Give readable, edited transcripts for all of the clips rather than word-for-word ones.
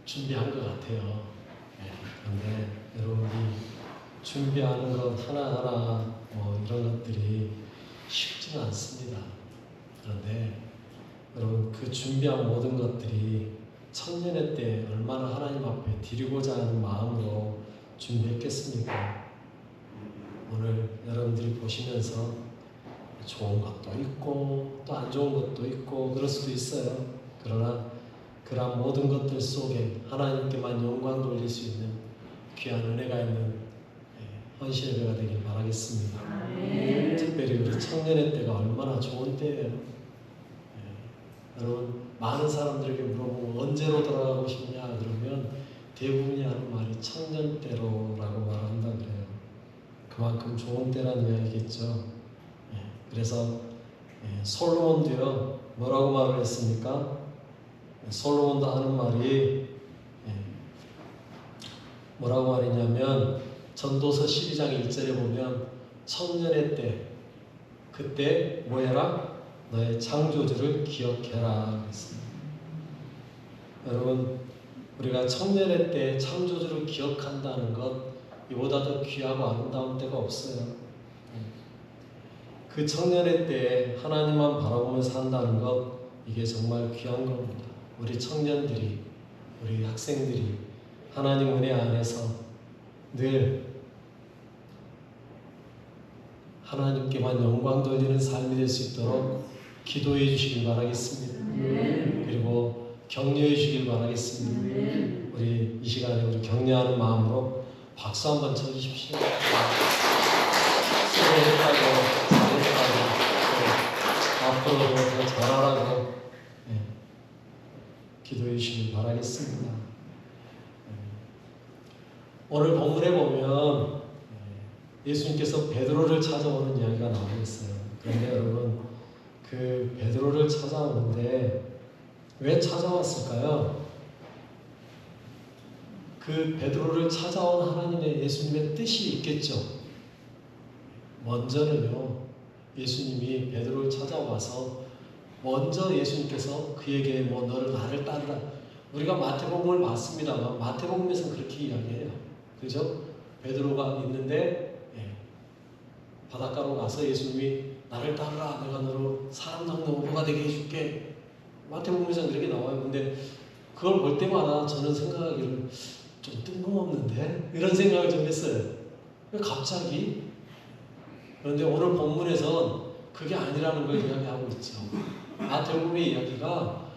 준비한 것 같아요. 그런데 여러분이 준비하는 것 하나하나 이런 것들이 쉽지는 않습니다. 그런데 여러분 그 준비한 모든 것들이 청년의 때 얼마나 하나님 앞에 드리고자 하는 마음으로 준비했겠습니까? 오늘 여러분들이 보시면서 좋은 것도 있고 또 안 좋은 것도 있고 그럴 수도 있어요. 그러나 그러한 모든 것들 속에 하나님께만 영광 돌릴 수 있는 귀한 은혜가 있는 헌신 예배가 되길 바라겠습니다. 특별히 우리 청년의 때가 얼마나 좋은 때예요. 여러분 많은 사람들에게 물어보면 언제로 돌아가고 싶냐 그러면 대부분이 하는 말이 청년 때로라고 말한다 그래요. 그만큼 좋은 때라는 이야기겠죠. 그래서 솔로몬도요 뭐라고 말을 했습니까? 솔로몬도 하는 말이 뭐라고 말했냐면 전도서 12장 1절에 보면 청년의 때 그때 뭐 해라? 너의 창조주를 기억해라 그랬습니다. 여러분 우리가 청년의 때 창조주를 기억한다는 것 이보다 더 귀하고 아름다운 때가 없어요. 그 청년의 때에 하나님만 바라보며 산다는 것 이게 정말 귀한 겁니다. 우리 청년들이 우리 학생들이 하나님 은혜 안에서 늘 하나님께만 영광 돌리는 삶이 될 수 있도록 기도해 주시길 바라겠습니다. 그리고 격려해 주시길 바라겠습니다. 우리 이 시간에 우리 격려하는 마음으로 박수 한번 쳐주십시오. 수고했다고 잘했다고 앞으로도 더 잘하라고 기도해 주시길 바라겠습니다. 오늘 본문에 보면 예수님께서 베드로를 찾아오는 이야기가 나오고 있어요. 그런데 여러분 그 베드로를 찾아오는데 왜 찾아왔을까요? 그 베드로를 찾아온 하나님의 예수님의 뜻이 있겠죠. 먼저는요 예수님이 베드로를 찾아와서 먼저 예수님께서 그에게 너를 나를 따르라. 우리가 마태복음을 봤습니다만 마태복음에서는 그렇게 이야기해요. 그죠? 베드로가 있는데 바닷가로 가서 예수님이 나를 따르라. 내가 너를 사람 낚는 어부가 되게 해줄게. 마태복음에서는 그렇게 나와요. 근데 그걸 볼 때마다 저는 생각하기를 좀 뜬금없는데? 이런 생각을 좀 했어요. 왜 갑자기? 그런데 오늘 본문에선 그게 아니라는 걸 이야기하고 있죠. 마태복음의 이야기가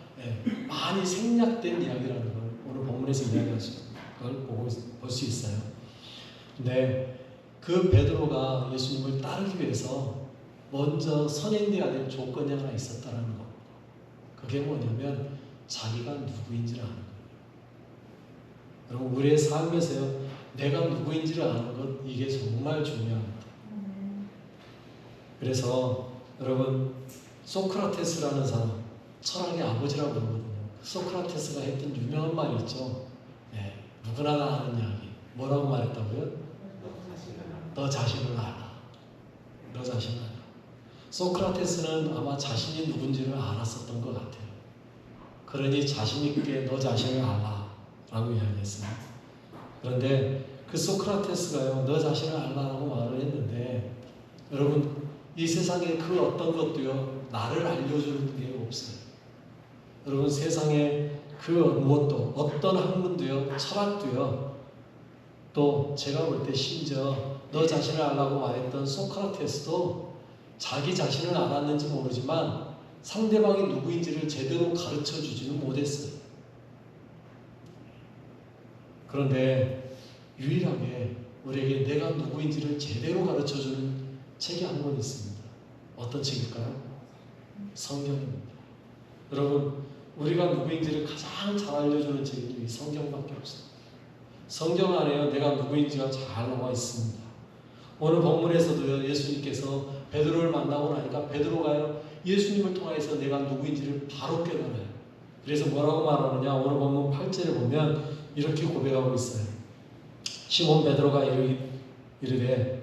많이 생략된 이야기라는 걸 오늘 본문에서 이야기할 수 있어요. 그걸 볼 수 있어요. 근데 그 베드로가 예수님을 따르기 위해서 먼저 선행돼야 될 조건이 하나 있었다는 겁니다. 그게 뭐냐면 자기가 누구인지를 아는 거예요. 여러분 우리의 삶에서요 내가 누구인지를 아는 것 이게 정말 중요합니다. 그래서 여러분 소크라테스라는 사람 철학의 아버지라고 그러거든요. 소크라테스가 했던 유명한 말이 있죠. 누구나 다 아는 이야기. 뭐라고 말했다고요? 너 자신을 알아. 너 자신을 알아. 소크라테스는 아마 자신이 누군지를 알았었던 것 같아요. 그러니 자신 있게 너 자신을 알아 라고 이야기했어요. 그런데 그 소크라테스가요 너 자신을 알라라고 말을 했는데 여러분 이 세상에 그 어떤 것도요 나를 알려주는 게 없어요. 여러분 세상에 그 무엇도 어떤 학문도요 철학도요 또 제가 볼 때 심지어 너 자신을 알라고 말했던 소크라테스도 자기 자신을 알았는지 모르지만 상대방이 누구인지를 제대로 가르쳐주지는 못했어요. 그런데 유일하게 우리에게 내가 누구인지를 제대로 가르쳐주는 책이 한 권 있습니다. 어떤 책일까요? 성경입니다. 여러분 우리가 누구인지를 가장 잘 알려주는 책이 성경밖에 없어요. 성경 안에요 내가 누구인지가 잘 나와 있습니다. 오늘 본문에서도요 예수님께서 베드로를 만나고 나니까 베드로가요 예수님을 통해서 내가 누구인지를 바로 깨달아요. 그래서 뭐라고 말하느냐 오늘 본문 8절에 보면 이렇게 고백하고 있어요. 시몬 베드로가 이르되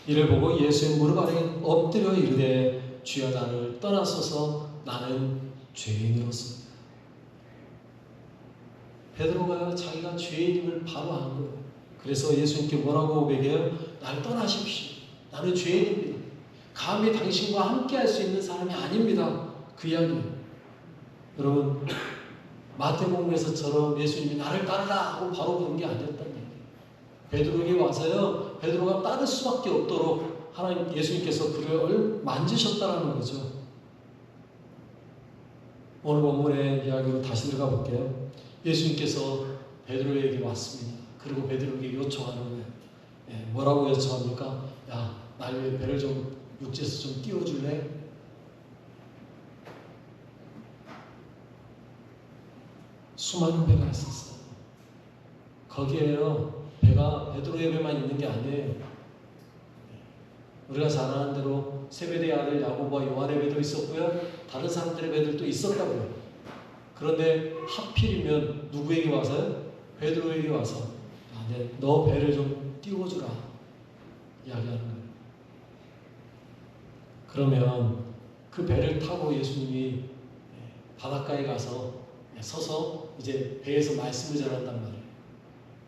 이를 보고 예수의 무릎 아래 엎드려 이르되 주여 나를 떠나소서 나는 죄인이로소이다. 베드로가 자기가 죄인임을 바로 안 거예요. 그래서 예수님께 뭐라고 고백해요? 날 떠나십시오. 나는 죄인입니다. 감히 당신과 함께 할 수 있는 사람이 아닙니다. 그 이야기예요. 여러분, 마태복음에서처럼 예수님이 나를 따르라 하고 바로 그런 게 아니었다는 얘기예요. 베드로에게 와서요, 베드로가 따를 수밖에 없도록 하나님 예수님께서 그를 만지셨다라는 거죠. 오늘 본문의 이야기로 다시 들어가 볼게요. 예수님께서 베드로에게 왔습니다. 그리고 베드로에게 요청하는 거예요. 뭐라고 요청합니까? 야, 날 위해 배를 좀 육지에서 좀 띄워줄래? 수많은 배가 있었어요. 거기에요, 배가 베드로의 배만 있는 게 아니에요. 우리가 잘 아는 대로 세베대의 아들 야고보와 요한의 배도 있었고요, 다른 사람들의 배들도 있었다고요. 그런데 하필이면 누구에게 와서요? 베드로에게 와서 너 배를 좀 띄워주라 이야기하는 거예요. 그러면 그 배를 타고 예수님이 바닷가에 가서 서서 이제 배에서 말씀을 전한단 말이에요.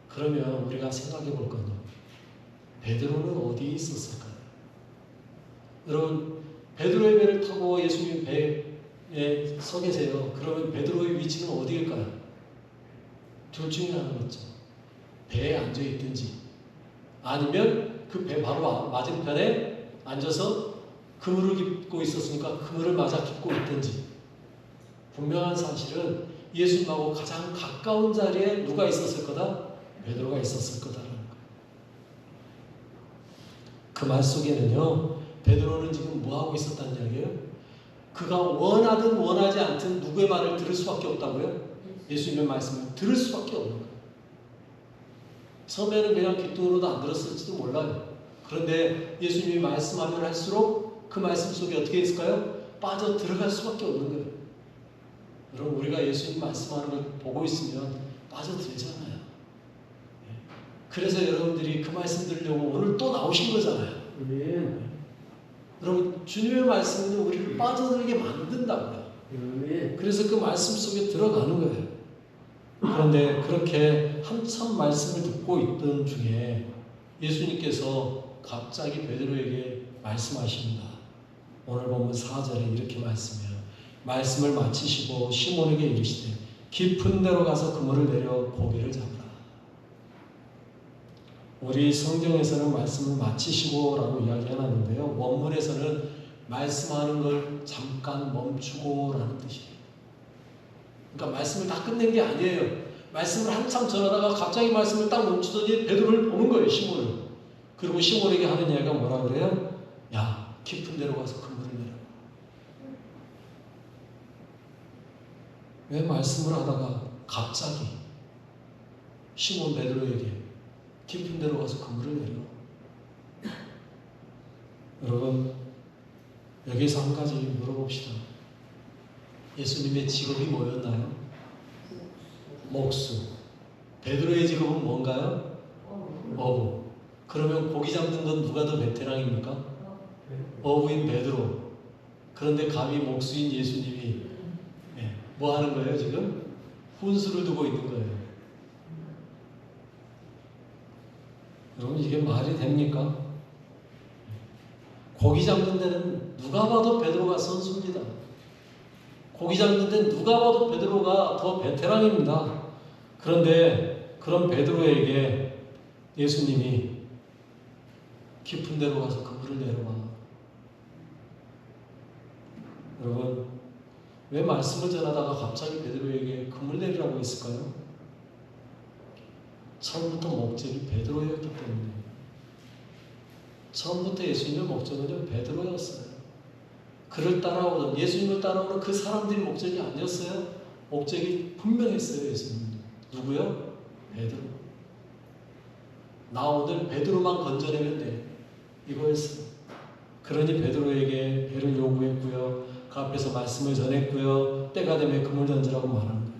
그러면 우리가 생각해 볼 건요, 베드로는 어디에 있었을까요? 여러분, 베드로의 배를 타고 예수님이 배에 서 계세요. 그러면 베드로의 위치는 어디일까요? 둘 중에 하나겠죠. 배에 앉아 있든지, 아니면 그 배 바로 맞은편에 앉아서 그물을 깃고 있었으니까 그물을 맞아 깃고 있든지. 분명한 사실은 예수님하고 가장 가까운 자리에 누가 있었을 거다? 베드로가 있었을 거다라는 거예요. 그 말 속에는요, 베드로는 지금 뭐하고 있었다는 이야기예요? 그가 원하든 원하지 않든 누구의 말을 들을 수밖에 없다고요? 예수님의 말씀을 들을 수밖에 없는 거예요. 처음에는 그냥 귀뚱으로도 안 들었을지도 몰라요. 그런데 예수님이 말씀하면 할수록 그 말씀 속에 어떻게 있을까요? 빠져 들어갈 수밖에 없는 거예요. 여러분, 우리가 예수님 말씀하는 걸 보고 있으면 빠져들잖아요. 그래서 여러분들이 그 말씀 들으려고 오늘 또 나오신 거잖아요. 여러분, 주님의 말씀은 우리를 빠져들게 만든다고요. 그래서 그 말씀 속에 들어가는 거예요. 그런데 그렇게 한참 말씀을 듣고 있던 중에 예수님께서 갑자기 베드로에게 말씀하십니다. 오늘 보면 4절에 이렇게 말씀해요. 말씀을 마치시고 시몬에게 이르시되 깊은 데로 가서 그물을 내려 고기를 잡으라. 우리 성경에서는 말씀을 마치시고 라고 이야기해놨는데요, 원문에서는 말씀하는 걸 잠깐 멈추고 라는 뜻이에요. 그러니까 말씀을 다 끝낸 게 아니에요. 말씀을 한참 전하다가 갑자기 말씀을 딱 멈추더니 베드로를 보는 거예요, 시몬을. 그리고 시몬에게 하는 이야기가 뭐라 그래요? 야, 깊은 데로 가서 그물을 내라. 왜 말씀을 하다가 갑자기 시몬 베드로에게 깊은 데로 가서 그물을 내려? 여러분, 여기서 한 가지 물어봅시다. 예수님의 직업이 뭐였나요? 목수. 베드로의 직업은 뭔가요? 어부. 그러면 고기 잡는 건 누가 더 베테랑입니까? 어부인 베드로. 그런데 감히 목수인 예수님이 뭐 하는 거예요 지금? 훈수를 두고 있는 거예요. 여러분, 이게 말이 됩니까? 고기 잡는 데는 누가 봐도 베드로가 선수입니다. 고기 잡는 데는 누가 봐도 베드로가 더 베테랑입니다. 그런데 그런 베드로에게 예수님이 깊은 데로 가서 그물을 내려와. 여러분, 왜 말씀을 전하다가 갑자기 베드로에게 그물 내리라고 했을까요? 처음부터 목적이 베드로였기 때문에. 처음부터 예수님의 목적은 베드로였어요. 그를 따라오던, 예수님을 따라오는 그 사람들이 목적이 아니었어요. 목적이 분명했어요, 예수님. 누구요? 베드로. 나 오늘 베드로만 건져내면 돼. 이거였어요. 그러니 베드로에게 배를 요구했고요. 그 앞에서 말씀을 전했고요. 때가 되면 그물 던지라고 말하는 거예요.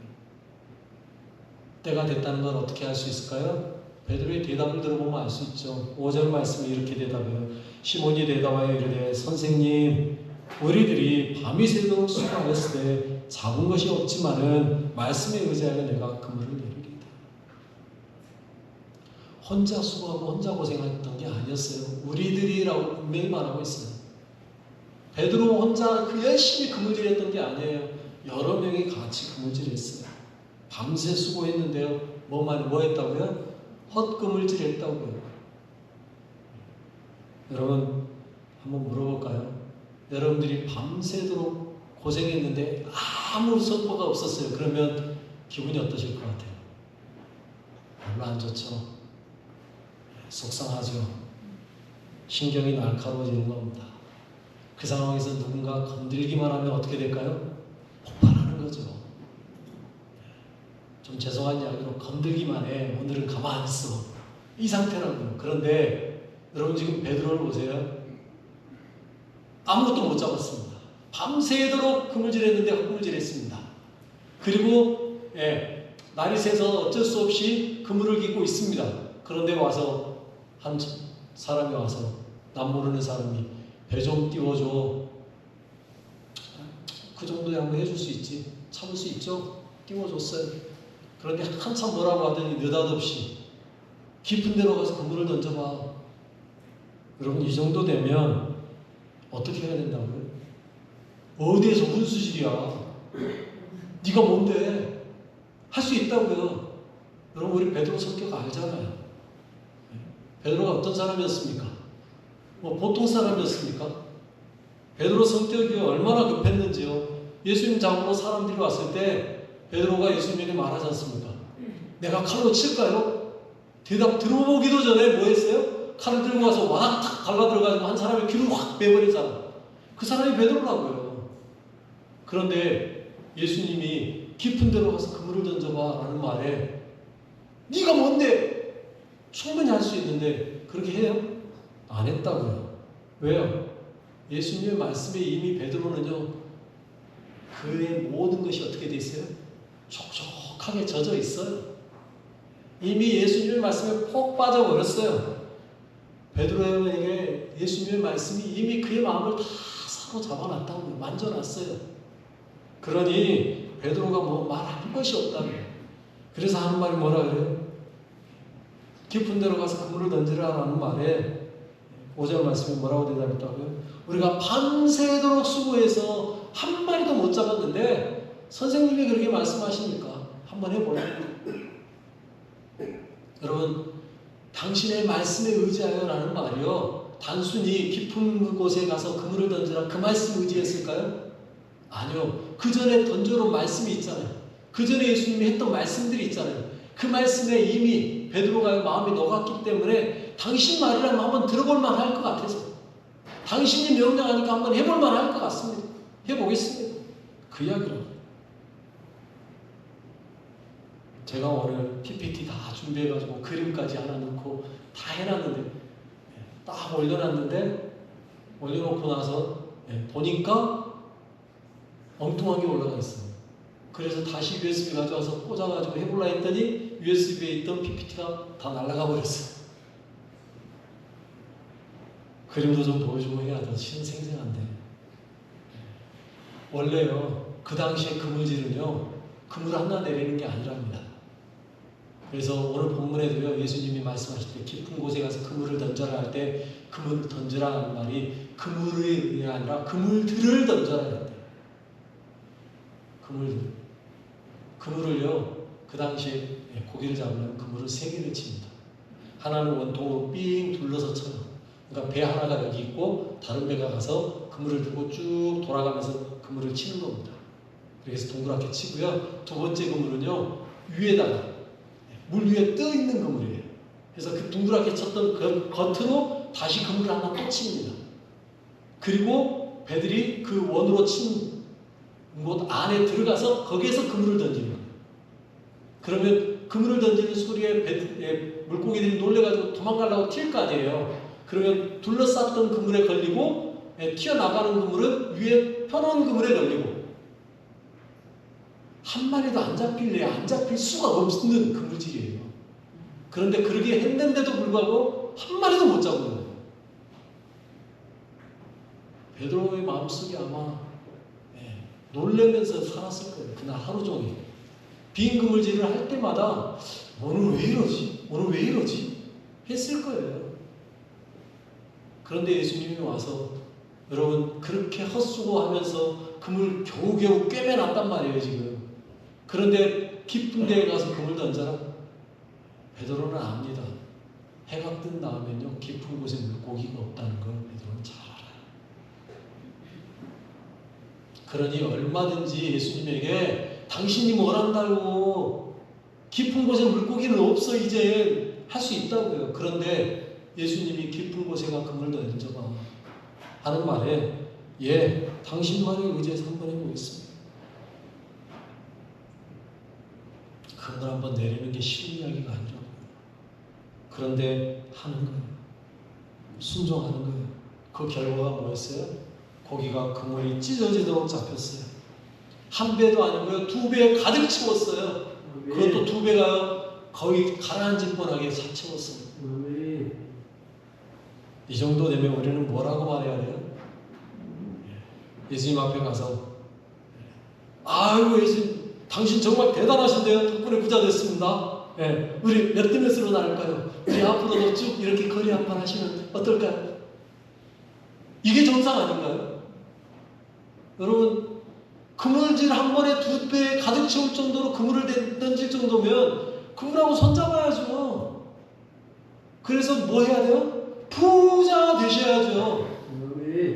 때가 됐다는 건 어떻게 알 수 있을까요? 베드로의 대답을 들어보면 알 수 있죠. 5절 말씀이 이렇게 대답해요. 시몬이 대답하여 이르되 선생님, 우리들이 밤이 새도록 수고하였으되 잡은 것이 없지만은 말씀에 의지하여 내가 그물을 내리리이다. 혼자 수고하고 혼자 고생했던 게 아니었어요. 우리들이라고 분명히 말하고 있어요. 베드로 혼자 그 열심히 그물질했던 게 아니에요. 여러 명이 같이 그물질했어요. 밤새 수고했는데요. 뭐 했다고요? 헛그물질했다고요. 여러분 한번 물어볼까요? 여러분들이 밤새도록 고생했는데 아무 성과가 없었어요. 그러면 기분이 어떠실 것 같아요? 별로 안 좋죠. 속상하죠. 신경이 날카로워지는 겁니다. 그 상황에서 누군가 건들기만 하면 어떻게 될까요? 폭발하는 거죠. 좀 죄송한 이야기로 건들기만 해. 오늘은 가만히 있어. 이 상태라고요. 그런데 여러분 지금 베드로를 보세요. 아무것도 못 잡았습니다. 밤새도록 그물질했는데 헛그물질했습니다. 그리고 날이 새서 어쩔 수 없이 그물을 깃고 있습니다. 그런데 와서 한 사람이 와서 남 모르는 사람이 배 좀 띄워줘. 그 정도야 뭐 해줄 수 있지. 참을 수 있죠. 띄워줬어요. 그런데 한참 뭐라고 하더니 느닷없이 깊은 데로 가서 그물을 던져봐. 여러분 이 정도 되면 어떻게 해야 된다고요? 어디에서 훈수질이야. 네가 뭔데? 할 수 있다고요. 여러분 우리 베드로 성격 알잖아요. 베드로가 어떤 사람이었습니까? 뭐 보통 사람이었습니까? 베드로 성격이 얼마나 급했는지요. 예수님 잡으러 사람들이 왔을 때 베드로가 예수님에게 말하지 않습니까? 내가 칼로 칠까요? 대답 들어보기도 전에 뭐 했어요? 칼을 들고 와서 와낙 탁 달라들어가지고 한 사람의 귀를 확 빼버리잖아. 그 사람이 베드로라고요. 그런데 예수님이 깊은 데로 가서 그물을 던져봐 라는 말에 네가 뭔데? 충분히 할 수 있는데 그렇게 해요? 안 했다고요. 왜요? 예수님의 말씀에 이미 베드로는요 그의 모든 것이 어떻게 돼 있어요? 촉촉하게 젖어 있어요. 이미 예수님의 말씀에 폭 빠져버렸어요. 베드로에게 예수님의 말씀이 이미 그의 마음을 다 사로잡아놨다고요. 만져놨어요. 그러니 베드로가 뭐 말할 것이 없다고요. 그래서 하는 말이 뭐라 그래요? 깊은 데로 가서 그물을 던지라라는 말에 5절 말씀이 뭐라고 대답했다고요? 우리가 밤새도록 수고해서 한 마리도 못 잡았는데 선생님이 그렇게 말씀하십니까? 한번 해볼래요? 여러분 당신의 말씀에 의지하여라는 말이요 단순히 깊은 곳에 가서 그물을 던지라 그 말씀 의지했을까요? 아니요. 그 전에 던져놓은 말씀이 있잖아요. 그 전에 예수님이 했던 말씀들이 있잖아요. 그 말씀에 이미 베드로가 마음이 녹았기 때문에 당신 말이라면 한번 들어볼만 할 것 같아서 당신이 명령하니까 한번 해볼만 할 것 같습니다. 해보겠습니다. 그 이야기로 제가 오늘 PPT 다 준비해가지고 그림까지 하나 넣고 다 해놨는데 딱 올려놓고 나서 보니까 엉뚱한 게 올라가 있어요. 그래서 다시 USB 가져와서 꽂아가지고 해볼라 했더니 USB에 있던 PPT가 다 날아가 버렸어요. 그림도 좀 보여주고 해야 더 생생한데 원래요 그 당시에 그물질은요 그물 하나 내리는 게 아니랍니다. 그래서 오늘 본문에도요 예수님이 말씀하실 때 깊은 곳에 가서 그물을 던져라 할 때 그물을 던져라는 말이 그물이 아니라 그물들을 던져라 했대요. 그물을요 그 당시에 고기를 잡으면 그물을 3개를 칩니다. 하나는 원통으로 삥 둘러서 쳐요. 그러니까 배 하나가 여기 있고 다른 배가 가서 그물을 들고 쭉 돌아가면서 그물을 치는 겁니다. 그래서 동그랗게 치고요. 두 번째 그물은요 위에다가 물 위에 떠 있는 그물이에요. 그래서 그 동그랗게 쳤던 그 겉으로 다시 그물을 하나 또 칩니다. 그리고 배들이 그 원으로 친 곳 안에 들어가서 거기에서 그물을 던지는 거예요. 그러면 그물을 던지는 소리에 물고기들이 놀래가지고 도망가려고 튈 거 아니에요. 그러면 둘러쌌던 그물에 걸리고 튀어나가는 그물은 위에 펴놓은 그물에 걸리고 한 마리도 안 잡힐 수가 없는 그물질이에요. 그런데 그렇게 했는데도 불구하고 한 마리도 못 잡은 거예요. 베드로의 마음속에 아마 놀라면서 살았을 거예요. 그날 하루 종일. 빈 그물질을 할 때마다 오늘 왜 이러지? 오늘 왜 이러지? 했을 거예요. 그런데 예수님이 와서 여러분 그렇게 헛수고하면서 그물 겨우겨우 꿰매놨단 말이에요 지금. 그런데 깊은 데에 가서 그물 던져라. 베드로는 압니다. 해가 뜬 다음에는요 깊은 곳에 물고기가 없다는 걸 베드로는 잘 알아요. 그러니 얼마든지 예수님에게 당신이 뭘 한다고 깊은 곳에 물고기는 없어 이제 할 수 있다고요. 그런데 예수님이 깊은 곳에 가 그물 던져봐 하는 말에 예 당신 말에 의지해서 한번 해보겠습니다. 그걸 한번 내리는 게 쉬운 이야기가 아니라고요. 그런데 하는 거예요. 순종하는 거예요. 그 결과가 뭐였어요? 고기가 그물이 찢어지도록 잡혔어요. 한 배도 아니고요. 2배 가득 채웠어요. 그것도 2배가 거의 가라앉을 뻔하게 차 채웠어요. 이 정도 되면 우리는 뭐라고 말해야 돼요? 예수님 앞에 가서 아이고 예수님 당신 정말 대단하신데요. 덕분에 부자 됐습니다. 예, 우리 몇 대 몇으로 나눌까요? 우리 앞으로도 쭉 이렇게 거리 한판 하시면 어떨까요? 이게 정상 아닌가요? 여러분 그물질 한 번에 2배 가득 채울 정도로 그물을 던질 정도면 그물하고 손잡아야죠. 그래서 뭐 해야 돼요? 부자 되셔야죠.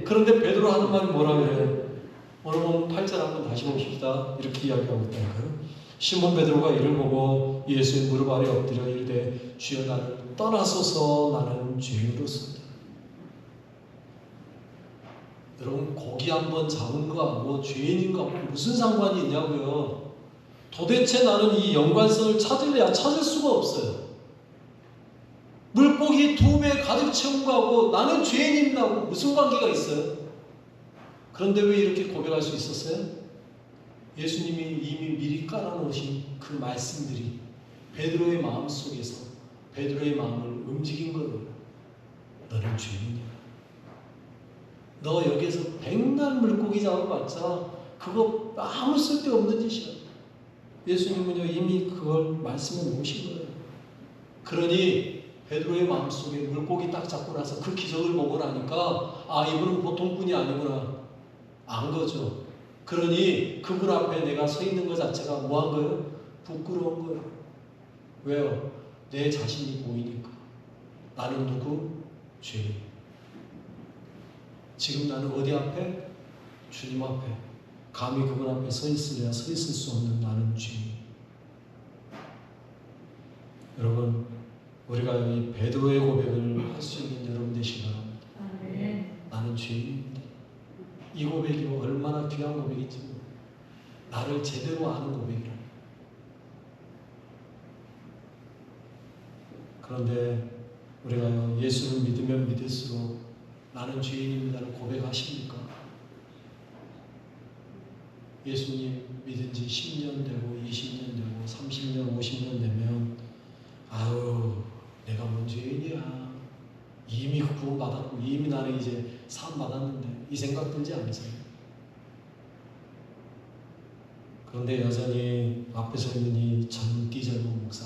그런데 베드로 하는 말이 뭐라고 그래요? 오늘 보면 8절 한번 다시 봅시다. 이렇게 이야기하고 있다니까요. 시몬 베드로가 이를 보고 예수의 무릎 아래 엎드려 이르되 주여 나를 떠나소서 나는 죄인으로소이다. 여러분 고기 한번 잡은 거하고 죄인인 거하고 무슨 상관이 있냐고요. 도대체 나는 이 연관성을 찾을래야 찾을 수가 없어요. 물고기 2배 가득 채운 거하고 나는 죄인입니다고 무슨 관계가 있어요? 그런데 왜 이렇게 고백할 수 있었어요? 예수님이 이미 미리 깔아놓으신 그 말씀들이 베드로의 마음 속에서 베드로의 마음을 움직인 거예요. 너는 죄인이야. 너 여기서 백날 물고기 잡아봤자 그거 아무 쓸데없는 짓이야. 예수님은요 이미 그걸 말씀해 놓으신 거예요. 그러니 베드로의 마음속에 물고기 딱 잡고 나서 그 기적을 보고 나니까 아 이분은 보통 분이 아니구나 안 거죠. 그러니 그분 앞에 내가 서 있는 것 자체가 뭐 한 거예요? 부끄러운 거예요. 왜요? 내 자신이 보이니까. 나는 누구? 죄인. 지금 나는 어디 앞에? 주님 앞에. 감히 그분 앞에 서 있으랴 서 있을 수 없는 나는 죄인. 여러분 우리가 이 베드로의 고백을 할 수 있는 여러분 되시기 바랍니다. 나는 죄인입니다. 이 고백이 얼마나 귀한 고백인지 나를 제대로 아는 고백이라. 그런데 우리가 예수를 믿으면 믿을수록 나는 죄인입니다를 고백하십니까? 예수님 믿은 지 10년 되고 20년 되고 30년 50년 되면 아유 내가 뭔 죄인이야. 이미 구원받았고 이미 나는 이제 산 받았는데 이 생각 들지 않으세요? 그런데 여전히 앞에 서 있는 이 젊디 젊은 목사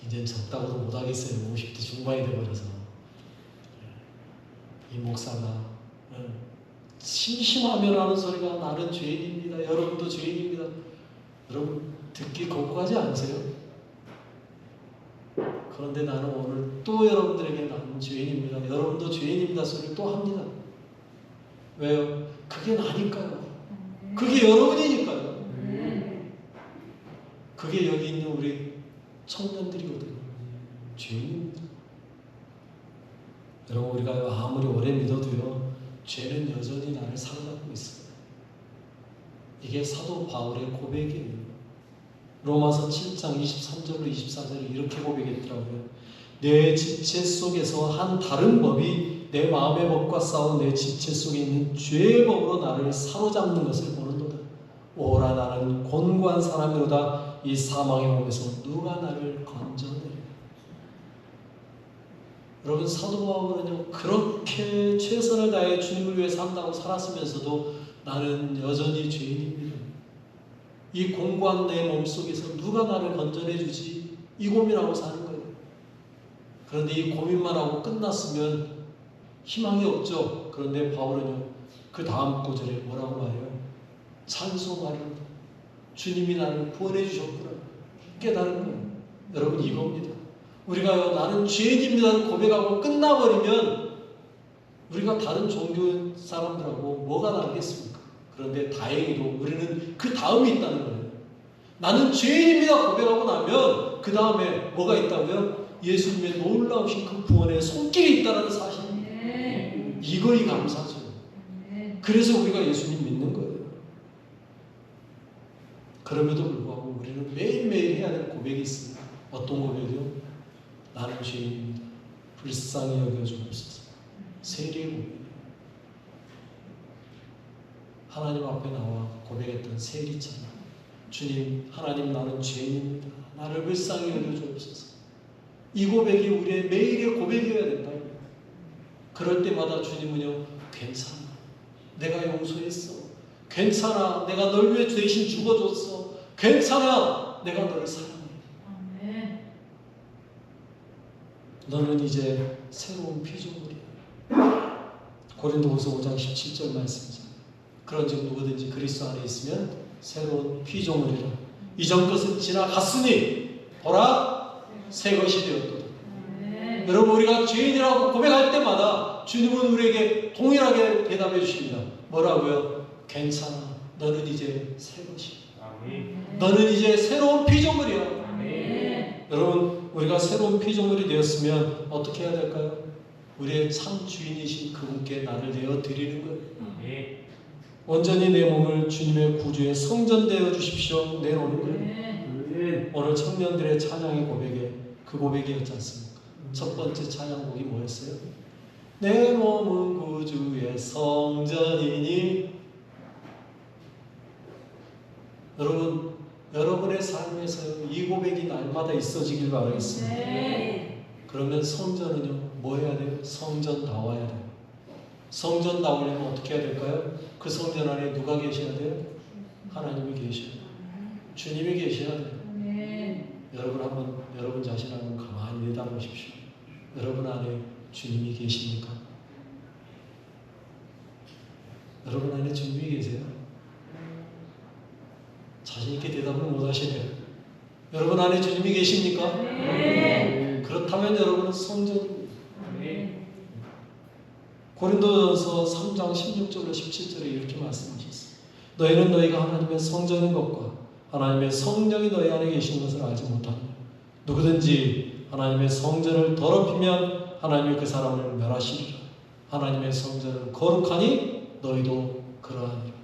이제 적다고도 못하겠어요. 50대 중반이 돼버려서 이 목사가 심심하면 하는 소리가 나는 죄인입니다. 여러분도 죄인입니다. 여러분 듣기 거부하지 않으세요? 그런데 나는 오늘 또 여러분들에게 나는 죄인입니다. 여러분도 죄인입니다 소리를 또 합니다. 왜요? 그게 나니까요. 그게 여러분이니까요. 그게 여기 있는 우리 청년들이거든요. 죄인입니다. 여러분 우리가 아무리 오래 믿어도요 죄는 여전히 나를 사로잡고 있어요. 이게 사도 바울의 고백이에요. 로마서 7장 23절로 24절에 이렇게 고백했더라고요. 내 지체 속에서 한 다른 법이 내 마음의 법과 싸워 내 지체 속에 있는 죄의 법으로 나를 사로잡는 것을 보는도다. 오라 나는 곤고한 사람이로다. 이 사망의 몸에서 누가 나를 건져내리라. 여러분 사도 바울은요 그렇게 최선을 다해 주님을 위해 산다고 살았으면서도 나는 여전히 죄인입니다. 이 공고한 내 몸속에서 누가 나를 건져내 주지? 이 고민하고 사는 거예요. 그런데 이 고민만 하고 끝났으면 희망이 없죠. 그런데 바울은요, 그 다음 구절에 뭐라고 말해요? 찬송하리로다. 주님이 나를 구원해 주셨구나. 깨달은 거예요. 여러분, 이겁니다. 우리가요, 나는 죄인입니다를 고백하고 끝나버리면 우리가 다른 종교 사람들하고 뭐가 다르겠습니까? 그런데 다행히도 우리는 그 다음이 있다는 거예요. 나는 죄인입니다 고백하고 나면 그 다음에 뭐가 있다고요? 예수님의 놀라우신 그 구원의 손길이 있다는 사실입니다. 이거이 감사죠. 그래서 우리가 예수님 믿는 거예요. 그럼에도 불구하고 우리는 매일매일 해야 될 고백이 있습니다. 어떤 고백이요? 나는 죄인입니다. 불쌍히 여겨주옵소서. 세례의 고백이에요. 하나님 앞에 나와 고백했던 세리처럼 주님, 하나님 나는 죄인입니다. 나를 불쌍히 여겨주옵소서. 이 고백이 우리의 매일의 고백이어야 된다고요. 그럴 때마다 주님은요, 괜찮아. 내가 용서했어. 괜찮아. 내가 널 위해 대신 죽어줬어. 괜찮아. 내가 너를 사랑해. 아멘. 너는 이제 새로운 피조물이야. 고린도후서 5장 17절 말씀이죠. 그런즉 누구든지 그리스도 안에 있으면 새로운 피조물이라. 이전 것은 지나갔으니 보라 새 것이 되었도다. 여러분, 우리가 죄인이라고 고백할 때마다 주님은 우리에게 동일하게 대답해 주십니다. 뭐라고요? 괜찮아. 너는 이제 새 것이야. 너는 이제 새로운 피조물이야. 여러분, 우리가 새로운 피조물이 되었으면 어떻게 해야 될까요? 우리의 참 주인이신 그분께 나를 내어 드리는 거예요. 온전히 내 몸을 주님의 구주의 성전 되어 주십시오. 내놓는 거예요. 오늘 청년들의 찬양의 고백에 그 고백이었지 않습니까? 첫 번째 찬양곡이 뭐였어요? 내 몸은 구주의 성전이니. 여러분, 여러분의 삶에서 이 고백이 날마다 있어지길 바라겠습니다. 그러면 성전은요, 뭐 해야 돼요? 성전다워야 돼요. 성전다우려면 어떻게 해야 될까요? 그 성전 안에 누가 계셔야 돼요? 하나님이 계셔야 돼요. 주님이 계셔야 돼요. 여러분 한번 여러분 자신 한번 가만히 내다보십시오. 여러분 안에 주님이 계십니까? 여러분 안에 주님이 계세요? 자신 있게 대답을 못 하시네요. 여러분 안에 주님이 계십니까? 그렇다면 여러분은 성전입니다. 고린도전서 3장 16절로 17절에 이렇게 말씀하셨어요. 너희는 너희가 하나님의 성전인 것과 하나님의 성령이 너희 안에 계신 것을 알지 못하느냐. 누구든지 하나님의 성전을 더럽히면 하나님이 그 사람을 멸하시리라. 하나님의 성전은 거룩하니 너희도 그러하니라.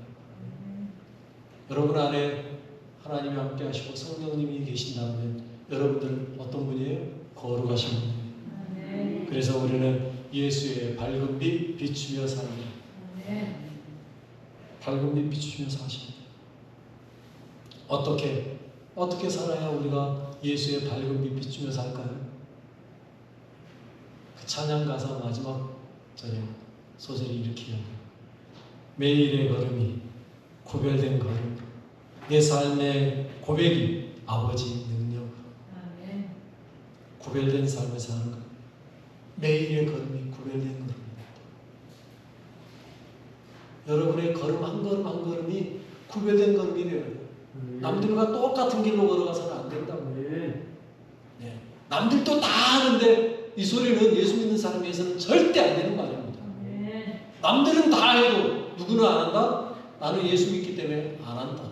여러분 안에 하나님이 함께 하시고 성령님이 계신다면 여러분들 어떤 분이에요? 거룩하신 분이에요. 그래서 우리는 예수의 밝은 빛 비추며 살아요. 밝은 빛 비추며 사십니다. 어떻게 살아야 우리가 예수의 밝은 빛 비추며 살까요? 그 찬양 가사 마지막 절에 소절이 이렇게 이야기해요. 매일의 걸음이 구별된 걸음으로 내 삶의 고백이 아버지 능력으로 구별된 삶을 사는 것. 매일의 걸음이 구별된 걸음입니다. 여러분의 걸음 한 걸음 한 걸음이 구별된 걸음이 되어야 돼요. 남들과 똑같은 길로 걸어가서는 안 된다고. 네. 남들도 다 하는데 이 소리는 예수 믿는 사람에 의해서는 절대 안 되는 말입니다. 남들은 다 해도 누구는 안 한다? 나는 예수 믿기 때문에 안 한다.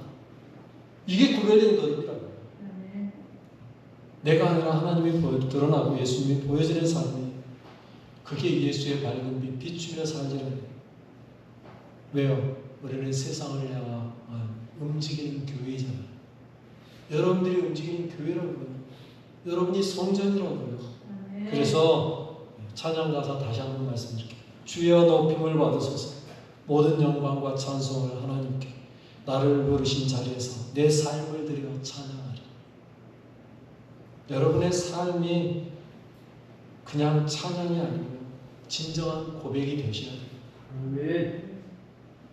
이게 구별된 걸음이라고. 내가 아니라 하나님이 드러나고 예수님이 보여지는 삶이, 그게 예수의 밝은 빛 비추며 살지는. 왜요? 우리는 세상을 향한 움직이는 교회잖아요. 여러분들이 움직이는 교회라고요. 여러분이 성전이라고요. 그래서 찬양 가사 다시 한번 말씀드릴게요. 주여 높임을 받으소서. 모든 영광과 찬송을 하나님께. 나를 부르신 자리에서 내 삶을 드려 찬양하리. 여러분의 삶이 그냥 찬양이 아니고 진정한 고백이 되셔야 돼요.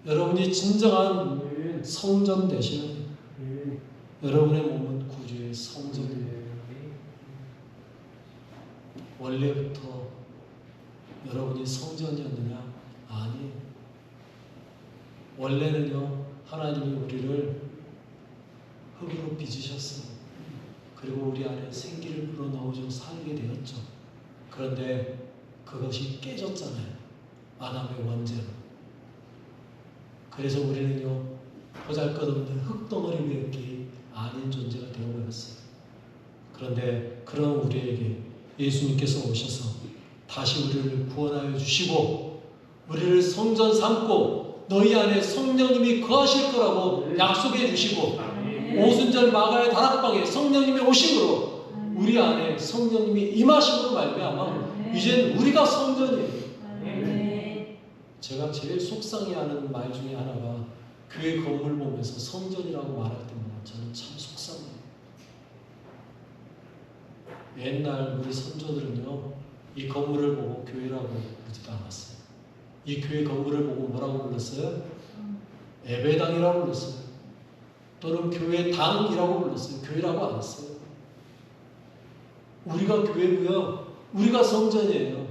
여러분이 진정한 성전 되셔야 돼요. 여러분의 몸은 구주의 성전이에요. 원래부터 여러분이 성전이었느냐? 아니에요. 원래는요, 하나님이 우리를 흙으로 빚으셨어요. 그리고 우리 안에 생기를 불어넣어줘 살게 되었죠. 그런데 그것이 깨졌잖아요. 아담의 원죄로. 그래서 우리는요, 보잘것없는 흙덩어리 위에 아닌 존재가 되어버렸어요. 그런데 그런 우리에게 예수님께서 오셔서 다시 우리를 구원하여 주시고 우리를 성전 삼고 너희 안에 성령님이 거하실 거라고 약속해 주시고 오순절 마가의 다락방에 성령님이 오심으로 우리 안에 성령님이 임하심으로 말미암아 이제는 우리가 성전이에요. 제가 제일 속상해하는 말 중에 하나가 교회 건물 보면서 성전이라고 말할 때마다 저는 참 속상해요. 옛날 우리 선조들은요, 이 건물을 보고 교회라고 부르지도 않았어요. 이 교회 건물을 보고 뭐라고 불렀어요? 예배당이라고 불렀어요. 또는 교회당이라고 불렀어요. 교회라고 안 했어요. 우리가 교회고요, 우리가 성전이에요.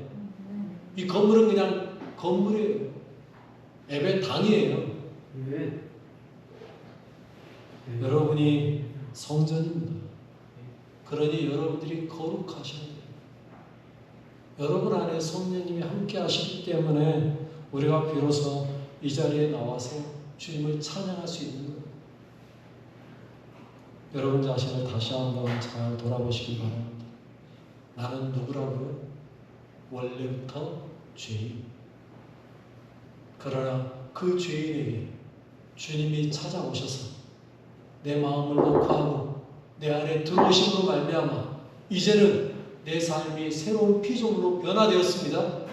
이 건물은 그냥 건물이에요. 예배당이에요. 여러분이 성전입니다. 그러니 여러분들이 거룩하셔야 돼요. 여러분 안에 성령님이 함께 하시기 때문에 우리가 비로소 이 자리에 나와서 주님을 찬양할 수 있는 거예요. 여러분 자신을 다시 한번 잘 돌아보시기 바랍니다. 나는 누구라고요? 원래부터 죄인. 그러나 그 죄인에게 주님이 찾아오셔서 내 마음을 녹화하고 내 안에 들어오심으로 말미암아 이제는 내 삶이 새로운 피조물로 변화되었습니다.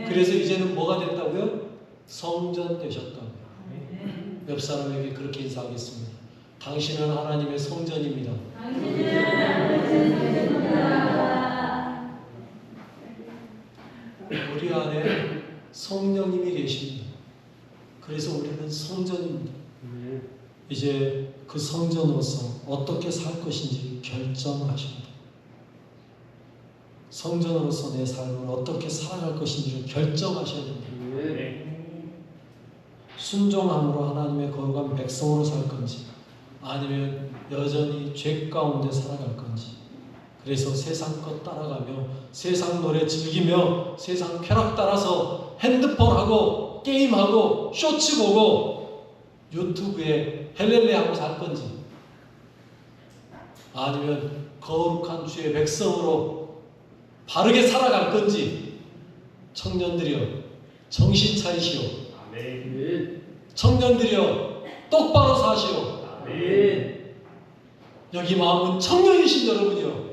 그래서 이제는 뭐가 됐다고요? 성전 되셨다고요. 옆 사람에게 그렇게 인사하겠습니다. 당신은 하나님의 성전입니다. 우리 안에 성령님이 계십니다. 그래서 우리는 성전입니다. 이제 그 성전으로서 어떻게 살 것인지 결정하십니다. 성전으로서 내 삶을 어떻게 살아갈 것인지를 결정하셔야 됩니다. 순종함으로 하나님의 거룩한 백성으로 살 건지 아니면 여전히 죄 가운데 살아갈 건지. 그래서 세상 것 따라가며 세상 노래 즐기며 세상 쾌락 따라서 핸드폰하고 게임하고 쇼츠 보고 유튜브에 헬렐레하고 살 건지 아니면 거룩한 주의 백성으로 바르게 살아갈 건지. 청년들이여 정신 차리시오. 청년들이여 똑바로 사시오. 여기 마음은 청년이신 여러분이요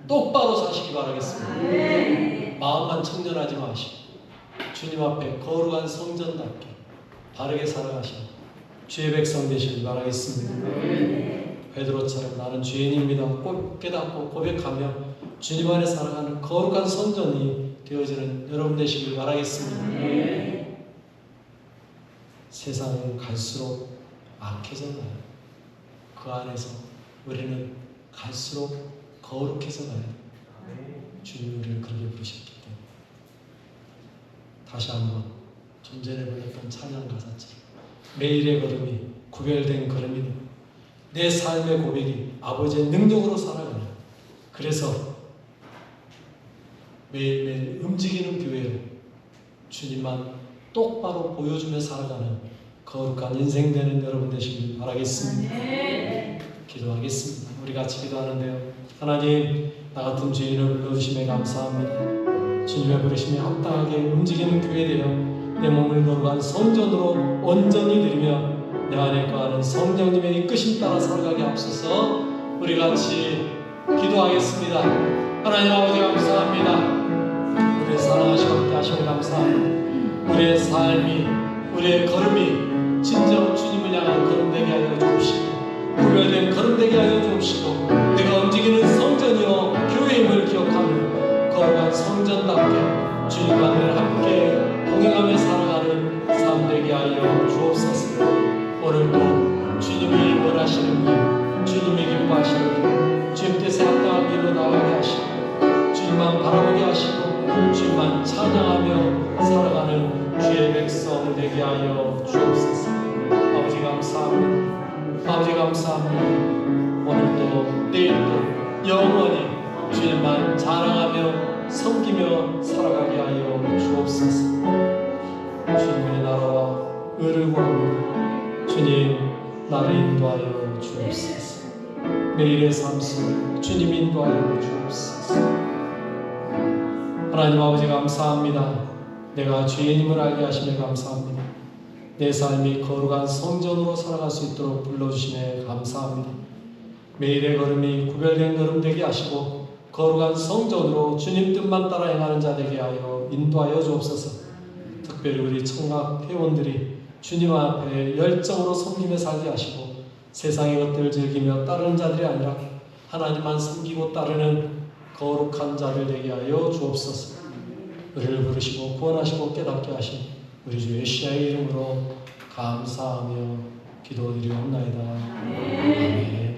똑바로 사시기 바라겠습니다. 마음만 청년하지 마시고 주님 앞에 거룩한 성전답게 바르게 살아가시고 주의 백성 되시기 바라겠습니다. 베드로처럼 나는 죄인입니다 꼭 깨닫고 고백하며 주님 안에 살아가는 거룩한 성전이 되어지는 여러분 되시길 바라겠습니다. 세상은 갈수록 악해져가요. 그 안에서 우리는 갈수록 거룩해서 가요. 주님이 우리를 그렇게 부르셨기 때문에. 다시 한번 좀 전에 불렀던 찬양 가사처럼 매일의 걸음이 구별된 걸음이니 내 삶의 고백이 아버지의 능력으로 살아가는, 그래서 매일매일 움직이는 교회로 주님만 똑바로 보여주며 살아가는 거룩한 인생 되는 여러분 되시길 바라겠습니다. 기도하겠습니다. 우리 같이 기도하는데요. 하나님, 나 같은 죄인을 불러주심에 감사합니다. 주님의 부르심에 합당하게 움직이는 교회 되어 내 몸을 거룩한 성전으로 온전히 드리며 내 안에 거하는 성령님의 이끄심 따라 살아가게 앞서서 우리 같이 기도하겠습니다. 하나님 아버지 감사합니다. 우리의 사랑하시고 함께 하시고 감사합니다. 우리의 삶이, 우리의 걸음이 진정 주님을 향한 걸음 되게 하여 주옵시고 구별된 걸음 되게 하여 주옵시고 내가 움직이는 성전이요 교회임을 기억하며 거룩한 성전답게 주님과 늘 함께 동행하며 살아가는 삶 되게 하여 주옵소서. 오늘도 주님이 원하시는 길, 주님이 바라보게 하시고 주님만 바라보게 하시고 주님만 찬양하며 살아가는 주의 백성 되게 하여 주옵소서. 아버지 감사합니다. 아버지 감사합니다. 오늘도 내일도 영원히 주님만 자랑하며 섬기며 살아가게 하여 주옵소서. 주님의 나라와 의를 구합니다. 주님 나를 인도하여 주옵소서. 매일의 삶 속에 주님 인도하여 주옵소서. 하나님 아버지 감사합니다. 내가 죄인임을 알게 하시며 감사합니다. 내 삶이 거룩한 성전으로 살아갈 수 있도록 불러주시며 감사합니다. 매일의 걸음이 구별된 걸음 되게 하시고 거룩한 성전으로 주님 뜻만 따라 행하는 자 되게 하여 인도하여 주옵소서. 특별히 우리 청각 회원들이 주님 앞에 열정으로 섬기며 살게 하시고 세상의 것들을 즐기며 따르는 자들이 아니라 하나님만 섬기고 따르는 거룩한 자들 되게 하여 주옵소서. 우리를 부르시고 구원하시고 깨닫게 하신 우리 주 예수의 이름으로 감사하며 기도드리옵나이다. 아멘.